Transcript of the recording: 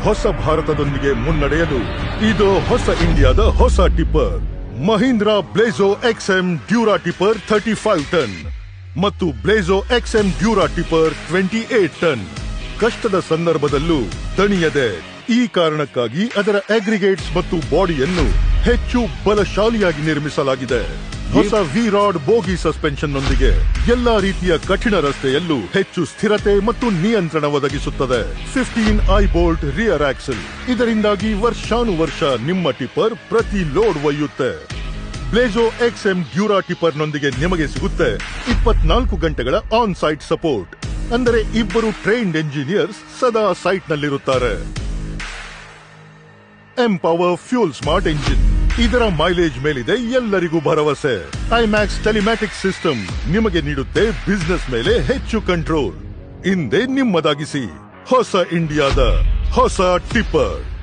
ಹೊಸ ಭಾರತದೊಂದಿಗೆ ಮುನ್ನಡೆಯಲು ಇದು ಹೊಸ ಇಂಡಿಯಾದ ಹೊಸ tipper Mahindra Blazo XM Dura tipper 35 ton ಮತ್ತು Blazo XM Dura tipper 28 ton. ಕಷ್ಟದ ಸಂದರ್ಭದಲ್ಲೂ ದಣಿಯದೆ. ಈ ಕಾರಣಕ್ಕಾಗಿ ಅದರ ಅಗ್ರಿಗೇಟ್ಸ್ ಮತ್ತು ಬಾಡಿಯನ್ನು ಹೆಚ್ಚು ಬಲಶಾಲಿಯಾಗಿ ನಿರ್ಮಿಸಲಾಗಿದೆ. ಹೊಸ ವಿ-ರಾಡ್ ಬೋಗಿ ಸಸ್ಪೆನ್ಷನ್ ನೊಂದಿಗೆ ಎಲ್ಲಾ ರೀತಿಯ ಕಠಿಣ ರಸ್ತೆಯಲ್ಲೂ ಹೆಚ್ಚು ಸ್ಥಿರತೆ ಮತ್ತು ನಿಯಂತ್ರಣ ಒದಗಿಸುತ್ತದೆ. 15 ಐ-ಬೋಲ್ಟ್ ರಿಯರ್ ಆಕ್ಸಲ್. ಇದರಿಂದಾಗಿ ವರ್ಷಾನುವರ್ಷ ನಿಮ್ಮ ಟಿಪ್ಪರ್ ಪ್ರತಿ ಲೋಡ್ ಒಯ್ಯುತ್ತೆ. ಬ್ಲೇಜೋ XM ಡ್ಯೂರಾ ಟಿಪ್ಪರ್ ನೊಂದಿಗೆ ನಿಮಗೆ ಸಿಗುತ್ತೆ 24 ಗಂಟೆಗಳ ಆನ್ ಸೈಟ್ ಸಪೋರ್ಟ್. ಅಂದರೆ ಇಬ್ಬರು ಟ್ರೈನ್ಡ್ ಎಂಜಿನಿಯರ್ಸ್ ಸದಾ ಸೈಟ್ ನಲ್ಲಿರುತ್ತಾರೆ. Empower fuel smart engine. ಇದರ ಮೈಲೇಜ್ ಮೇಲಿದೆ ಎಲ್ಲರಿಗೂ ಭರವಸೆ. ಐಮ್ಯಾಕ್ಸ್ ಟೆಲಿಮ್ಯಾಟಿಕ್ಸ್ ಸಿಸ್ಟಮ್ ನಿಮಗೆ ನೀಡುತ್ತೆ ಬಿಸಿನೆಸ್ ಮೇಲೆ ಹೆಚ್ಚು ಕಂಟ್ರೋಲ್. ಹಿಂದೆ ನಿಮ್ಮದಾಗಿಸಿ ಹೊಸ ಇಂಡಿಯಾದ ಹೊಸ ಟಿಪ್ಪರ್.